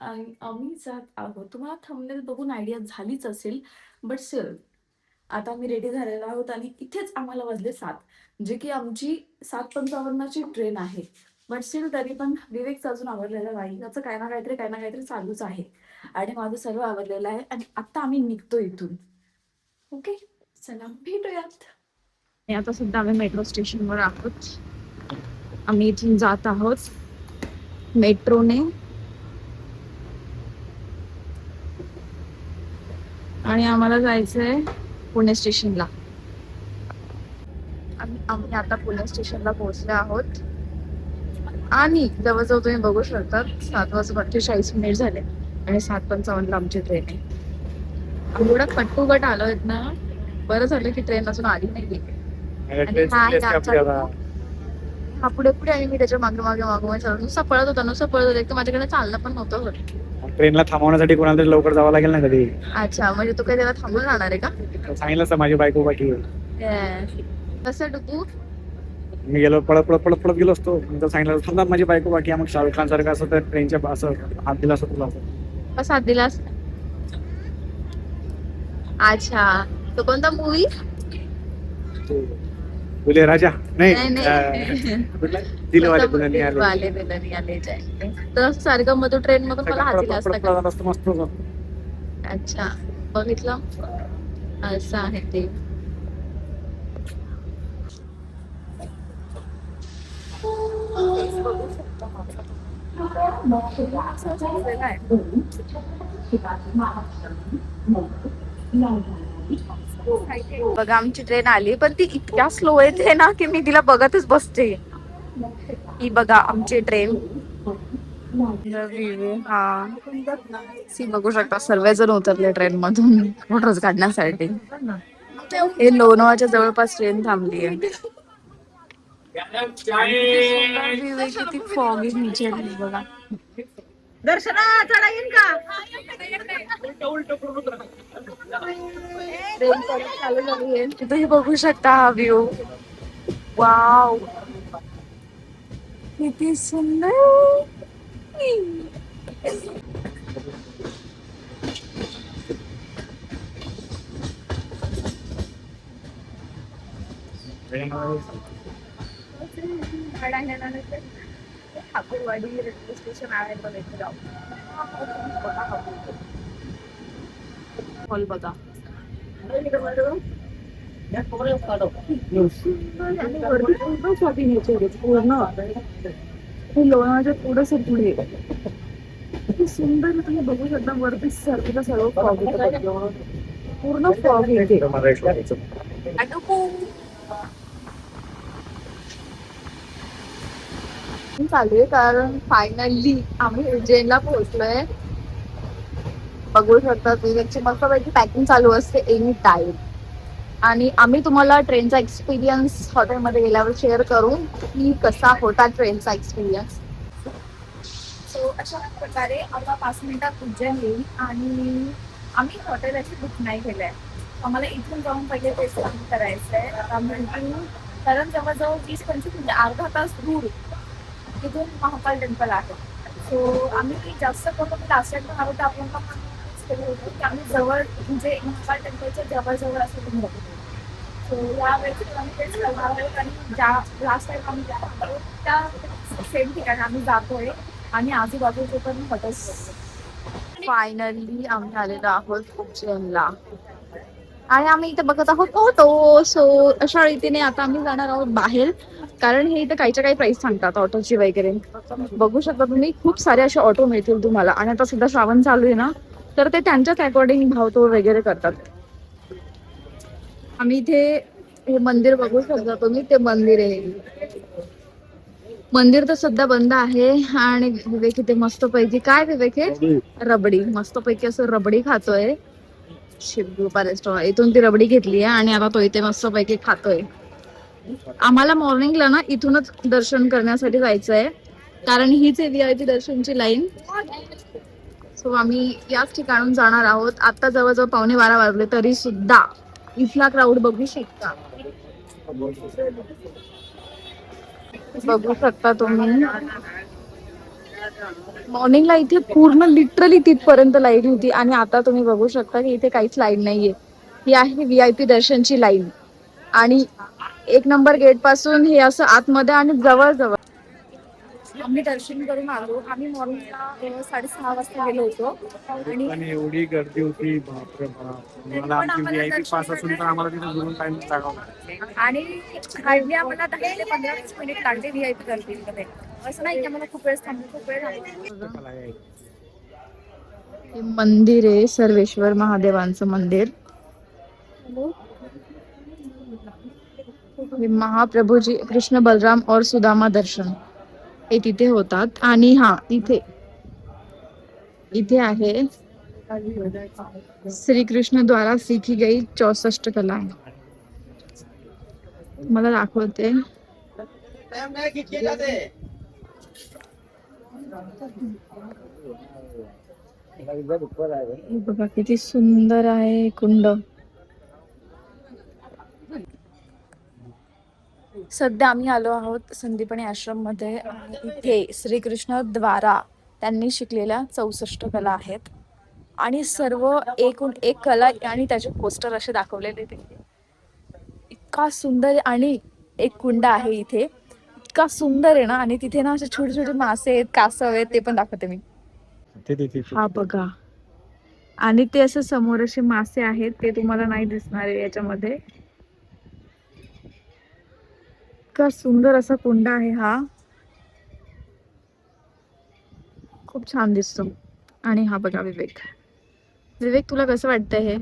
आणि आम्ही जात आहोत. तुम्हाला थंबनेल बघून आयडिया झालीच असेल, बट स्टिल आता आम्ही रेडी झालेलो आहोत आणि इथेच आम्हाला वाजले 7, जे की आमची 7:55 ची ट्रेन आहे. बट स्टिल तरी पण विवेकचं अजून आवरलेलं नाही. त्याचं काही ना काहीतरी चालूच आहे. आणि माझं सर्व आवरलेलं आहे आणि आता आम्ही निघतो इथून. ओके, चला भेटूयात. आणि आता सुद्धा आम्ही मेट्रो स्टेशनवर आहोत. आम्ही इथून जात आहोत मेट्रोने आणि आम्हाला जायचंय पुणे स्टेशनला. आम्ही आता पुणे स्टेशनला पोहोचले आहोत आणि जवळजवळ तुम्ही बघू शकता 7:48 झाले आणि 7:55 ला आमची ट्रेन आहे. आम्ही एवढा कट्टुकट आलोय ना, बरं झालं की ट्रेन अजून आली नाही. आणि हा पुढे पुढे आणि मी त्याच्या मागे मागे नुसता पळत होता एक तर माझ्याकडे चालणं पण नव्हतं होत. ट्रेनला थांबवण्यासाठी कोणाला तरी लवकर जावं लागेल ना कधी. अच्छा, म्हणजे तू काय त्याला थांबून राहणार आहे का? सांगितलं असतं माझी बायको बाकी. कसं डुकू? मी गेलो पळत पळत पळत पळत गेलो असतो. नंतर सांगितलं थांबा माझी बायको बाकी. मग शाहरुख खान सारखं असं तर ट्रेनच्या असं हात दिला असं तुला. कसा हात दिलास? अच्छा, तो कोणता मूवी? बोले राजा नाही दिलवाले दुल्हनिया ले जाएंगे. तर सारखं मग तू ट्रेन मधून मला हात दिला असता का? मस्त. अच्छा, बघितलं असं आहे ते. बघा आमची ट्रेन आली, पण ती इतक्या स्लो येते ना की मी तिला बघतच बसते. ही बघा आमची ट्रेन. हा, सी बघू शकता सर्वजण उतरले ट्रेन मधून फोटोज काढण्यासाठी. हे लोणावळ्याच्या जवळपास ट्रेन थांबली आहे. किती फॉगी नीचे बघा. दर्शना चढा येईन का? ट्रेन परत चालू झाली आहे. तुम्ही बघू शकता हा व्ह्यू. वाव, किती सुंदर. ठाकूरवाडी रेल्वे स्टेशन आहे बघा, इथे जाऊ. हॉल बघा. लोणावळ्याच्या थोडंसं पुढे किती सुंदर तुम्ही बघू शकता. वरती सर्व फॉग येतं, पूर्ण फॉग येते. चालू आहे कारण फायनली आम्ही उज्जैनला पोहोचलोय. बघू शकता तुम्ही मस्तपैकी पॅकिंग चालू असते एनी टाइम. आणि आम्ही तुम्हाला ट्रेनचा एक्सपिरियन्स हॉटेलमध्ये गेल्यावर शेअर करू की कसा होता ट्रेनचा एक्सपिरियन्स. सो अशा प्रकारे आम्हाला 5 मिनिटात उज्जैन येईल आणि आम्ही हॉटेल अशी बुक नाही केलंय. आम्हाला इथून जाऊन पहिले टेस्ट करायचंय. आम्ही इथून कारण जवळजवळ 20-25 म्हणजे अर्धा तास दूर इथून महाकाल टेम्पल आहे. सो आम्ही जास्त करून लास्ट टाइम पण आलो तर आपल्याला केलं होतं की आम्ही जवळ म्हणजे महाकाल टेम्पलच्या जवळजवळ असं घेऊन होतो. सो यावेळेस आम्ही तेच करणार आहोत आणि ज्या लास्ट टाइम आम्ही त्या सेम ठिकाणी आम्ही जातोय आणि आजूबाजूचे पण हॉटेल्स. फायनली आम्ही आलेलो आहोत उज्जैनला आणि आम्ही इथे बघत आहोत ऑटो. सो अशा रीतीने आता आम्ही जाणार आहोत बाहेर कारण हे इथे काहीच्या काही प्राइस सांगतात ऑटोची वगैरे. बघू शकता तुम्ही खूप सारे असे ऑटो मिळतील तुम्हाला. आणि आता सुद्धा श्रावण चालू आहे ना, तर ते त्यांच्याच अकॉर्डिंग भावतोड वगैरे करतात. आम्ही इथे हे मंदिर बघू शकता तुम्ही, ते मंदिर आहे. मंदिर तर सध्या बंद आहे आणि विवेक इथे मस्तपैकी काय विवेक आहे रबडी मस्तपैकी असं रबडी खातोय. शिवकृपा रेस्टॉरंट इथून ती रबडी घेतली आहे आणि आता तो इथे मस्तपैकी खातोय. आम्हाला मॉर्निंगला ना इथूनच दर्शन करण्यासाठी जायचं आहे कारण हीच आहे VIP दर्शनची लाईन. सो आम्ही याच ठिकाणून जाणार आहोत. आता जवळजवळ 11:15 वाजले तरी सुद्धा इथला क्राऊड बघू शकता. बघू शकता तुम्ही मॉर्निंगला इथे पूर्ण लिटरली तिथपर्यंत लाईन होती आणि आता तुम्ही बघू शकता की इथे काहीच लाईन नाहीये. ही आहे VIP दर्शनची लाईन आणि 1 नंबर गेट पासून हे असं आतमध्ये आणि जवळ आम्ही दर्शन करून आलो. आम्ही मॉर्निंगला 6:30 वाजता गेलो होतो आणि पण एवढी गर्दी होती, बापरे बाप. मला पण आमची आम्हाला VIP दर्शन पास असून पण आम्हाला तिथे दुरून टाइम लागावा. आणि हार्डली आम्हाला 10 ते 15 मिनिट लागले VIP गर्दीमध्ये. असं नाही की आम्हाला खूप वेळ थांबलो, खूप वेळ लागला. कला आहे. हे मंदिर आहे सर्वेश्वर महादेवांचं मंदिर. हे महाप्रभूजी कृष्ण बलराम और सुदामा दर्शन हे तिथे होतात. आणि हा इथे आहे श्री कृष्ण द्वारा सीखी गई 64 कला. मला दाखवते. हे बघा किती सुंदर आहे कुंड. सध्या आम्ही आलो आहोत संदीपनी आश्रम मध्ये. इथे श्रीकृष्ण द्वारा त्यांनी शिकलेल्या 64 कला आहेत आणि सर्व एकूण एक कला आणि त्याचे पोस्टर असे दाखवलेले तिथे. इतका सुंदर आणि एक कुंड आहे इथे, इतका सुंदर आहे ना. आणि तिथे ना असे छोटे छोटे मासे आहेत, कासव आहेत, ते पण दाखवते मी. हा बघा. आणि ते असं समोर असे मासे आहेत, ते तुम्हाला नाही दिसणार आहे याच्यामध्ये. इतका सुंदर असा कुंड आहे हा, खूप छान दिसतो. आणि हा बघा विवेक. विवेक तुला कसं वाटतंय हे?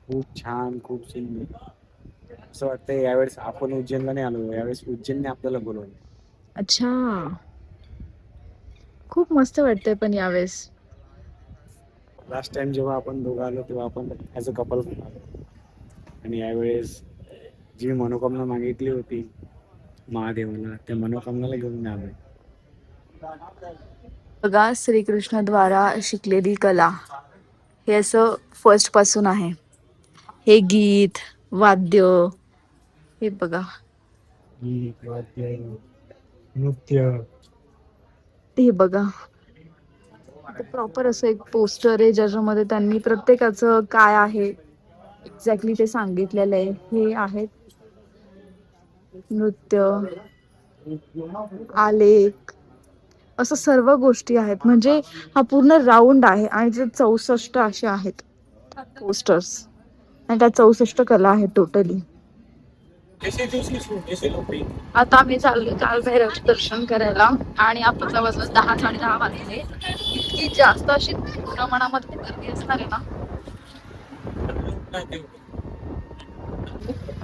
खूप छान, खूप सुंदर. असं वाटतंय यावेळेस आपण उज्जैनला नाही आलो, यावेळेस उज्जैनने आपल्याला बोलवलं. अच्छा, खूप मस्त वाटतंय पण यावेळेस. लास्ट टाइम जेव्हा आपण दोघं आलो तेव्हा आपण ॲज अ कपल आलो आणि यावेळेस जी मनोकामना मागितली होती महादेवाला, त्या मनोकामनाला घेऊन मी आलोय. बघा श्रीकृष्ण द्वारा शिकलेली कला हे असं फर्स्ट पासून आहे. हे गीत वाद्य हे बघा, गीत, वाद्य, नृत्य. हे बघा प्रॉपर असं एक पोस्टर आहे ज्याच्यामध्ये त्यांनी प्रत्येकाचं काय आहे एक्झॅक्टली ते सांगितलेलं आहे. हे आहेत नृत्य, आलेख, असं सर्व गोष्टी आहेत. म्हणजे हा पूर्ण राऊंड आहे आणि ते 64 असे आहेत पोस्टर्स आणि त्या 64 कला आहेत टोटली. आता आम्ही चाललो कालभैरवचे दर्शन करायला आणि आपण जवळजवळ 10-10:30 वाजले. इतकी जास्त अशी प्रमाणामध्ये गर्दी असणार आहे ना.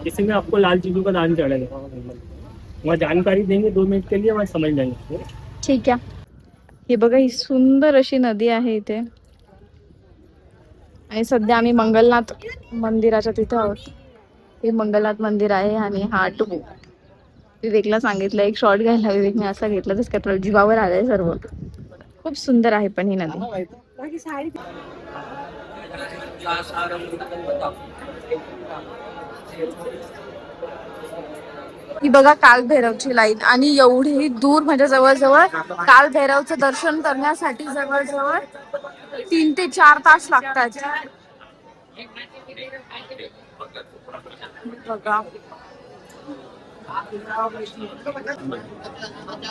इसी में आपको लाल चीजों का दान चढ़ेगा, वहाँ जानकारी देंगे 2 मिनट के लिए, वहाँ समझ जाएंगे. ठीक आहे. हे बघा ही सुंदर अशी नदी आहे इथे आणि सध्या आम्ही मंगलनाथ मंदिराच्या तिथे आहोत. हे मंगलनाथ मंदिर आहे आणि हा टू विवेकला सांगितलं एक शॉर्ट घ्यायला. विवेकने असा घेतला तस काय तुला जीवावर आलंय सर्व. खूप सुंदर आहे पण ही नदी. ही बघा कालभैरवची लाईन आणि एवढी दूर म्हणजे जवळजवळ कालभैरवचं दर्शन करण्यासाठी जवळजवळ 3 ते 4 तास लागतात. बघा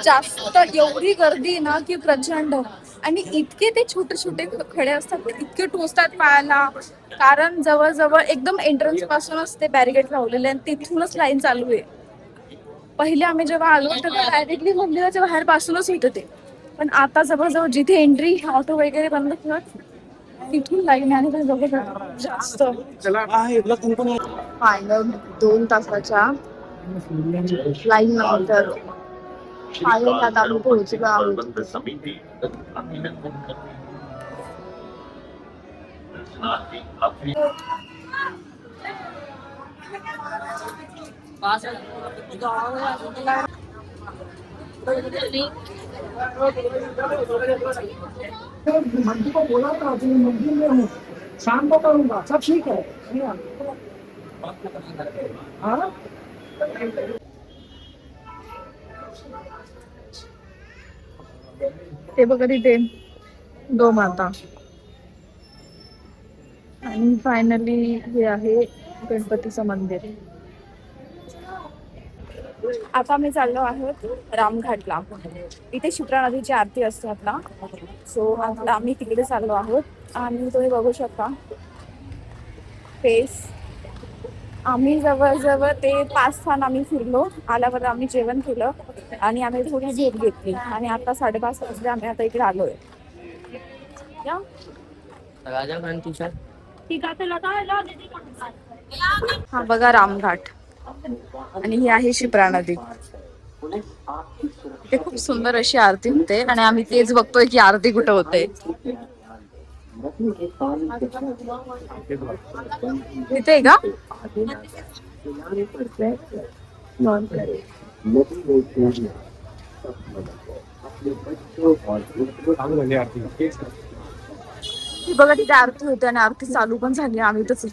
जास्त एवढी गर्दी ना की प्रचंड. आणि इतके ते छोटे छोटे खडे असतात, इतके टोचतात पायाला. कारण जवळजवळ एकदम एंट्रन्स पासूनच ते बॅरिकेड लावलेले आणि तिथूनच लाईन चालू आहे. पहिले आम्ही जेव्हा आलो तेव्हा डायरेक्टली मंदिराच्या बाहेर पासूनच होतं ते, पण आता जवळजवळ जिथे एंट्री ऑटो वगैरे बंद करत तिथून लाईन आणि जास्त. फायनल 2 तासाच्या लाईन नंतर फायनल आता आम्ही पोहोचलो आहोत. मंडी को बोला था मैं मंदिर में हूँ, शाम को करूँगा, सब ठीक है. हाँ ते बघा तिथे गोमाता. आणि फायनली हे आहे गणपतीचं मंदिर. आता मी चाललो आहोत रामघाटला. इथे शिप्रा नदीची आरती असते आता. सो आता आम्ही तिकडे चाललो आहोत आणि तुम्ही बघू शकता फेस. आम्ही जवळजवळ ते 5 स्थान आम्ही फिरलो. आल्यावर आम्ही जेवण केलं आणि आम्ही थोडी झोप घेतली आणि आता 5:30 वाजले. आम्ही आता इकडे आलोय. हा बघा रामघाट आणि ही आहे शिप्रा नदी. ते खूप सुंदर अशी आरती होते आणि आम्ही तेच बघतोय की आरती कुठं होते. इथे का? बघा तिथे आरती होते आणि आरती चालू पण झाली. आम्ही तसं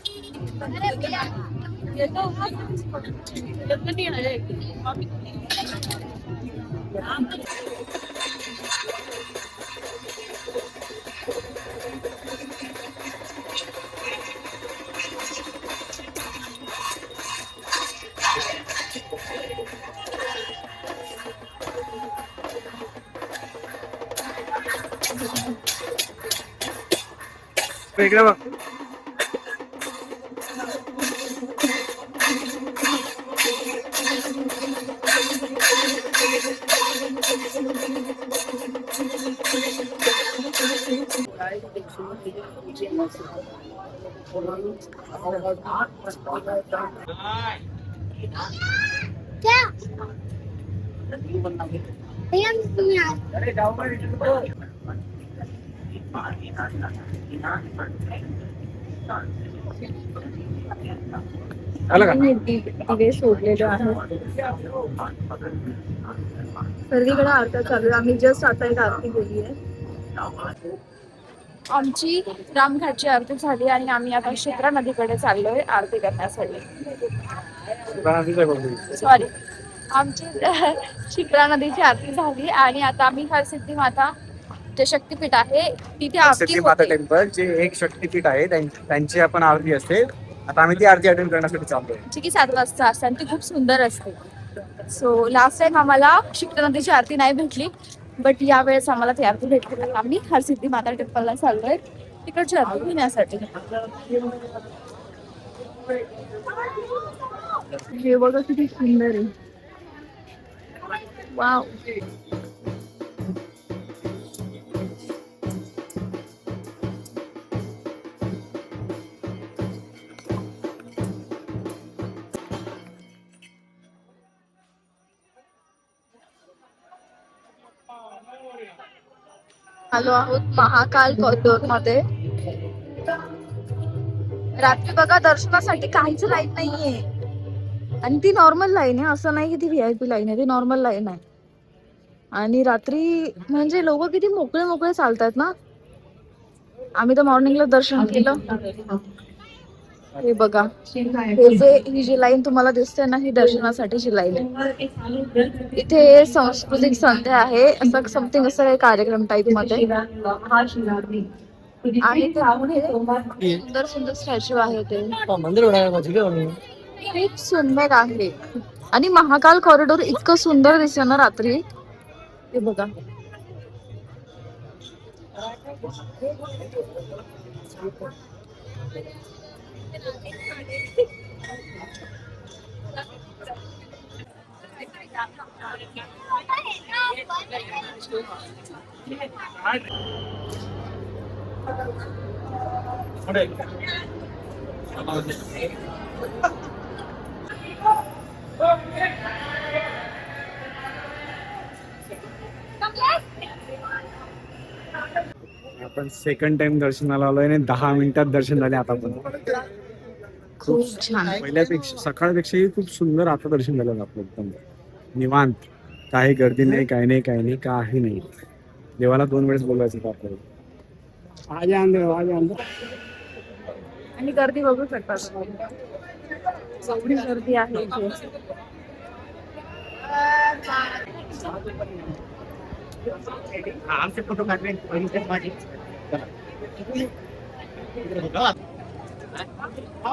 इकडे बघ. दिवे सोडलेले आहेत. सर्वीकडे आरत्या चालू आहे. आम्ही जस्ट आता एक आरती केली आहे. आमची रामघाटची आरती झाली आणि आम्ही आता शिप्रा नदीकडे चाललोय आरती करण्यासाठी. सॉरी, आमची शिप्रा नदीची आरती झाली आणि आता आम्ही हरसिद्धी माता जे शक्तीपीठ आहे तिथे आरती माता होते. टेम्पल जे एक शक्तीपीठ आहे त्यांची आपण आरती असते. आता आम्ही ती आरती अटेंड करण्यासाठी चाललोय. जी की 7 वाजता असते आणि ती खूप सुंदर असते. सो लास्ट टाइम आम्हाला शिप्रा नदीची आरती नाही भेटली, बट यावेळेस आम्हाला ती आरती भेटली. आम्ही हरसिद्धी माता टेम्पलला चाललोय तिकडची आरती घेण्यासाठी. हे बघा किती सुंदर आहे. वाव. आलो आहोत महाकाल कॉरिडोर मध्ये. रात्री बघा दर्शनासाठी काहीच लाईन नाहीये आणि ती नॉर्मल लाईन आहे. असं नाही की ती VIP लाईन आहे, ती नॉर्मल लाईन आहे. आणि रात्री म्हणजे लोक किती मोकळे मोकळे चालतात ना. आम्ही तर मॉर्निंगला दर्शन केलं. हे बघा, ही जी लाईन तुम्हाला दिसते ना, ही दर्शनासाठीची लाईन आहे. इथे सांस्कृतिक संध्या आहे, असं समथिंग असं काही कार्यक्रम टाईप मध्ये. आणि सुंदर सुंदर स्टॅच्यू आहे. ते खूप सुंदर आहे आणि महाकाल कॉरिडोर इतकं सुंदर दिसतं ना रात्री. हे बघा, आपण सेकंड टाइम दर्शनाला आलोय आणि 10 मिनिटात दर्शन झाले. आता पण खूप छान. पहिल्यापेक्षा सकाळपेक्षाही खूप सुंदर आता दर्शन झालं आपलं. एकदम निवांत, काही गर्दी नाही, काही नाही, काही नाही. देवाला 2 वेळेस बोलवायचं होतं आपल्याला. आणि गर्दी बघू शकता, एवढी गर्दी आहे इथे. आमचे फोटो काढले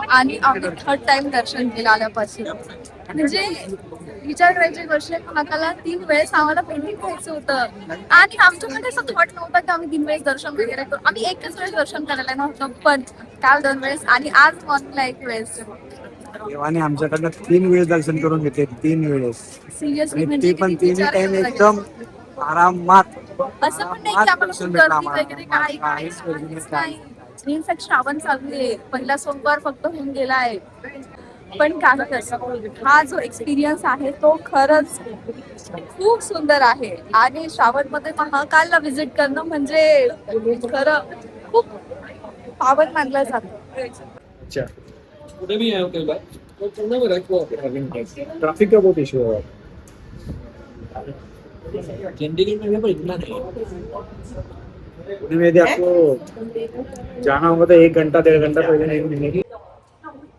आणि आम्ही थर्ड टाइम दर्शन केलं आल्यापासून. म्हणजे विचार करायची गोष्ट आहे, महाकाला 3 वेळेस आम्हाला पेंटिंग घ्यायचं होतं आणि आमच्याकडे असं थॉट नव्हता की आम्ही 3 वेळेस दर्शन वगैरे करू. आम्ही एकच वेळेस दर्शन करायला नव्हतं, पण काल 2 वेळेस आणि आज मॉर्निंगला 1 वेळेस. देवाने आमच्याकडनं 3 वेळेस दर्शन करून घेतले, 3 वेळेस. सिरियसली आणि म्हणजे ते पण किती 3 विचार टाइम करायला एकदम आरामात. असं पण नाही की आम्हाला खूप गर्दी वगैरे काहीच नाही. इनफॅक्ट श्रावण चालू आहे, पहिला सोमवार फक्त होऊन गेला आहे. पण काही असं हा जो एक्सपिरियन्स आहे तो खरंच खूप सुंदर आहे. आणि श्रावण मध्ये महाकालला व्हिजिट करणं म्हणजे खरं खूप पावन मानलं जातं. अच्छा, उधर भी है कई बार तो तुमने भी रखो ट्रैफिक का बहुत इशू है. चंडीगढ़ में भी पर इतना नहीं पुणे में यदि आपको जाना होगा तो 1 घंटा 1.5 घंटा पहले नहीं मिलेगी.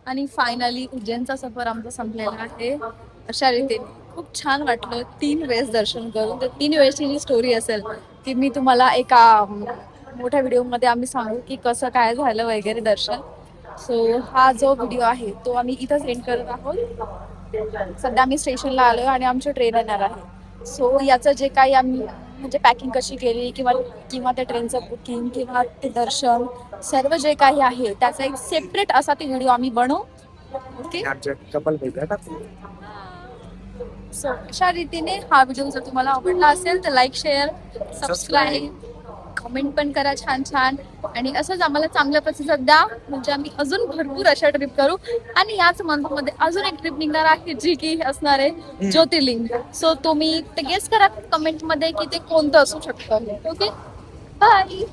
आणि फायनली उज्जैनचा सफर आमचा संपलेला आहे. अशा रीतीने खूप छान वाटलं 3 वेळेस दर्शन करून. तर 3 वेळेसची जी स्टोरी असेल ती मी तुम्हाला एका मोठ्या व्हिडिओमध्ये आम्ही सांगू की कसं काय झालं वगैरे दर्शन. सो हा जो व्हिडिओ आहे तो आम्ही इथंच एंड करत आहोत. सध्या आम्ही स्टेशनला आलो आणि आमची ट्रेन येणार आहे. सो याचं जे काही आम्ही म्हणजे पॅकिंग कशी केली किंवा त्या ट्रेनचं बुकिंग किंवा ते दर्शन सर्व जे काही आहे त्याचा एक सेपरेट असा ते व्हिडिओ आम्ही बनवू. ओके, आमच्या कपल भेटा. सो अशा रीतीने हा व्हिडिओ जर तुम्हाला आवडला असेल तर लाईक, शेअर, सबस्क्राईब, कमेंट पण करा छान छान. आणि असंच आम्हाला चांगला प्रतिसाद द्या म्हणजे आम्ही अजून भरपूर अशा ट्रिप करू. आणि याच मंथमध्ये अजून एक ट्रिप निघणार आहे जी की असणार आहे ज्योतिर्लिंग. सो तुम्ही ते गेस करा कमेंट मध्ये की ते कोणतं असू शकतं. Okay, bye.